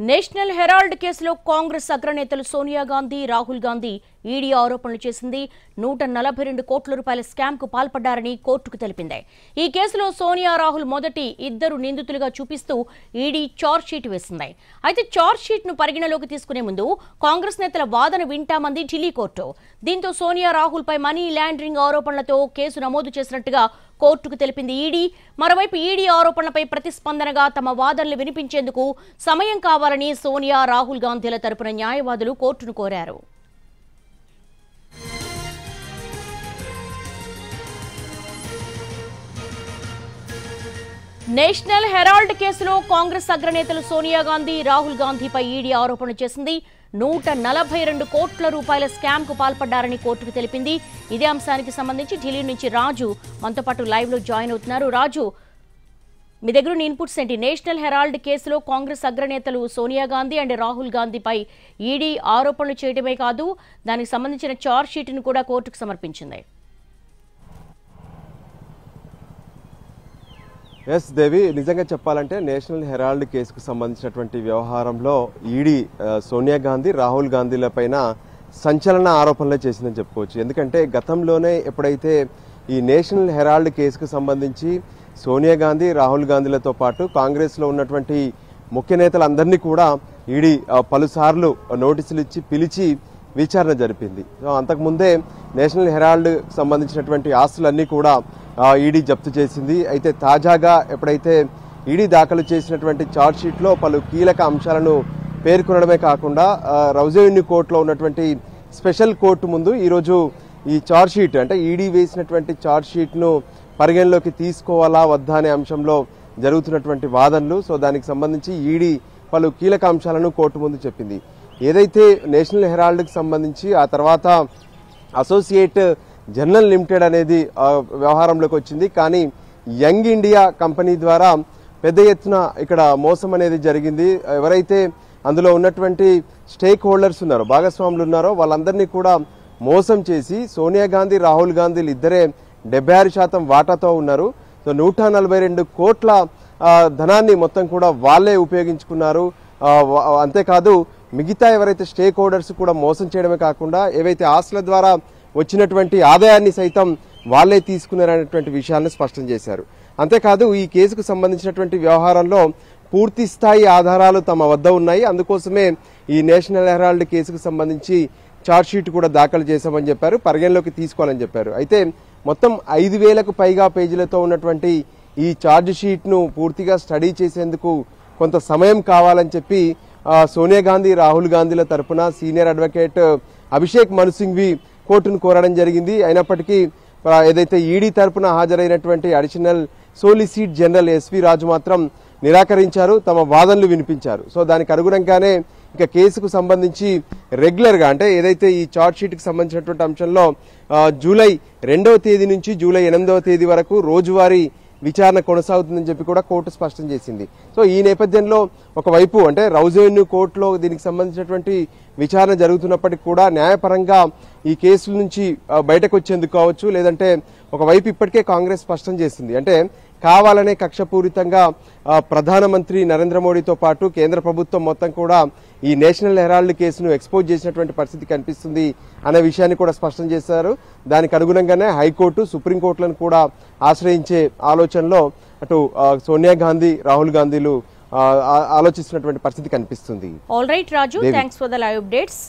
National Herald కేసులో Congress అగ్రనేతలు Sonia Gandhi, Rahul Gandhi ED ఆరోపణలు చేసింది. 142 కోట్ల రూపాయల స్కామ్ కు పాల్పడ్డారని కోర్టుకు తెలిపింది. ఈ కేసులో సోనియా, రాహుల్ మొదటి ఇద్దరు నిందితులుగా చూపిస్తూ ఈడీ చార్జ్ షీట్ వేసింది. అయితే చార్జ్ షీట్ ను పరిగణలోకి తీసుకునే ముందు కాంగ్రెస్ నేతల వాదన వింటామంది ఢిల్లీ కోర్టు. దీంతో సోనియా, రాహుల్ పై మనీ లాండరింగ్ ఆరోపణలతో కేసు నమోదు చేసినట్టుగా కోర్టుకు తెలిపింది ఈడీ. మరోవైపు ఈడీ ఆరోపణలపై ప్రతిస్పందనగా తమ వాదనలు వినిపించేందుకు సమయం కావాలని సోనియా, రాహుల్ గాంధీల తరపున న్యాయవాదులు కోర్టును కోరారు. నేషనల్ హెరాల్డ్ కేసులో కాంగ్రెస్ అగ్రనేతలు సోనియా గాంధీ, రాహుల్ గాంధీపై ఈడీ ఆరోపణలు చేసింది. 142 కోట్ల రూపాయల స్కామ్ కు పాల్పడ్డారని కోర్టుకు తెలిపింది. ఇదే అంశానికి సంబంధించి ఢిల్లీ నుంచి రాజు మనతో పాటు లైవ్ లో జాయిన్ అవుతున్నారు. రాజు, మీ దగ్గర ఉన్న ఇన్పుట్స్ ఏంటి? నేషనల్ హెరాల్డ్ కేసులో కాంగ్రెస్ అగ్రనేతలు సోనియా గాంధీ అండ్ రాహుల్ గాంధీపై ఈడీ ఆరోపణలు చేయడమే కాదు, దానికి సంబంధించిన చార్జ్ షీట్ ను కూడా కోర్టుకు సమర్పించింది. ఎస్ దేవి, నిజంగా చెప్పాలంటే నేషనల్ హెరాల్డ్ కేసుకు సంబంధించినటువంటి వ్యవహారంలో ఈడీ సోనియా గాంధీ, రాహుల్ గాంధీల పైన సంచలన ఆరోపణలే చేసిందని చెప్పుకోవచ్చు. ఎందుకంటే గతంలోనే ఎప్పుడైతే ఈ నేషనల్ హెరాల్డ్ కేసుకు సంబంధించి సోనియా గాంధీ, రాహుల్ గాంధీలతో పాటు కాంగ్రెస్లో ఉన్నటువంటి ముఖ్య నేతలందరినీ కూడా ఈడీ పలుసార్లు నోటీసులు ఇచ్చి పిలిచి విచారణ జరిపింది. అంతకుముందే నేషనల్ హెరాల్డ్ సంబంధించినటువంటి ఆస్తులన్నీ కూడా ఈడీ జప్తు చేసింది. అయితే తాజాగా ఎప్పుడైతే ఈడీ దాఖలు చేసినటువంటి ఛార్జ్ షీట్లో పలు కీలక అంశాలను పేర్కొనడమే కాకుండా రౌజెవెన్యూ కోర్టులో ఉన్నటువంటి స్పెషల్ కోర్టు ముందు ఈరోజు ఈ ఛార్జ్ షీట్ అంటే ఈడీ వేసినటువంటి ఛార్జ్ షీట్ను పరిగణలోకి తీసుకోవాలా వద్దా అనే అంశంలో జరుగుతున్నటువంటి వాదనలు. సో దానికి సంబంధించి ఈడీ పలు కీలక అంశాలను కోర్టు ముందు చెప్పింది. ఏదైతే నేషనల్ హెరాల్డ్కి సంబంధించి ఆ తర్వాత అసోసియేట్ జర్నల్ లిమిటెడ్ అనేది వ్యవహారంలోకి వచ్చింది. కానీ యంగ్ ఇండియా కంపెనీ ద్వారా పెద్ద ఎత్తున ఇక్కడ మోసం అనేది జరిగింది. ఎవరైతే అందులో ఉన్నటువంటి స్టేక్ హోల్డర్స్ ఉన్నారో, భాగస్వాములు ఉన్నారో వాళ్ళందరినీ కూడా మోసం చేసి సోనియా గాంధీ, రాహుల్ గాంధీలు ఇద్దరే 76% వాటాతో ఉన్నారు. సో 142 కోట్ల ధనాన్ని మొత్తం కూడా వాళ్ళే ఉపయోగించుకున్నారు. అంతేకాదు మిగతా ఎవరైతే స్టేక్ హోల్డర్స్ కూడా మోసం చేయడమే కాకుండా ఏవైతే ఆస్తుల ద్వారా వచ్చినటువంటి ఆదాయాన్ని సైతం వాళ్లే తీసుకున్నారనేటువంటి విషయాలను స్పష్టం చేశారు. అంతేకాదు ఈ కేసుకు సంబంధించినటువంటి వ్యవహారంలో పూర్తి స్థాయి ఆధారాలు తమ వద్ద ఉన్నాయి. అందుకోసమే ఈ నేషనల్ హెరాల్డ్ కేసుకు సంబంధించి ఛార్జ్ షీట్ కూడా దాఖలు చేశామని చెప్పారు, పరిగణలోకి తీసుకోవాలని చెప్పారు. అయితే మొత్తం 5,000కు పైగా పేజీలతో ఉన్నటువంటి ఈ ఛార్జ్ షీట్ ను పూర్తిగా స్టడీ చేసేందుకు కొంత సమయం కావాలని చెప్పి సోనియా గాంధీ, రాహుల్ గాంధీల తరపున సీనియర్ అడ్వకేట్ అభిషేక్ మను సింఘ్వి కోర్టును కోరడం జరిగింది. అయినప్పటికీ ఏదైతే ఈడీ తరపున హాజరైనటువంటి అడిషనల్ సోలిసిటర్ జనరల్ ఎస్వి రాజు మాత్రం నిరాకరించారు, తమ వాదనలు వినిపించారు. సో దానికి అనుగుణంగానే ఇక కేసుకు సంబంధించి రెగ్యులర్ గా అంటే ఏదైతే ఈ ఛార్జ్ షీట్ కి సంబంధించినటువంటి అంశంలో జూలై 2వ తేదీ నుంచి జూలై 8వ తేదీ వరకు రోజువారీ విచారణ కొనసాగుతుందని చెప్పి కూడా కోర్టు స్పష్టం చేసింది. సో ఈ నేపథ్యంలో ఒకవైపు అంటే రౌజెవెన్యూ కోర్టులో దీనికి సంబంధించినటువంటి విచారణ జరుగుతున్నప్పటికీ కూడా న్యాయపరంగా ఈ కేసుల నుంచి బయటకు వచ్చేందుకు కావచ్చు, లేదంటే ఒకవైపు ఇప్పటికే కాంగ్రెస్ స్పష్టం చేసింది అంటే కావాలనే కక్షపూరితంగా ప్రధానమంత్రి నరేంద్ర మోడీతో పాటు కేంద్ర ప్రభుత్వం మొత్తం కూడా ఈ నేషనల్ హెరాల్డ్ కేసును ఎక్స్పోజ్ చేసినటువంటి పరిస్థితి కనిపిస్తుంది అనే విషయాన్ని కూడా స్పష్టం చేశారు. దానికి అనుగుణంగానే హైకోర్టు, సుప్రీంకోర్టులను కూడా ఆశ్రయించే ఆలోచనలో అటు సోనియా గాంధీ, రాహుల్ గాంధీలు ఆలోచిస్తున్నటువంటి పరిస్థితి కనిపిస్తుంది. All right Raju, thanks for the live updates.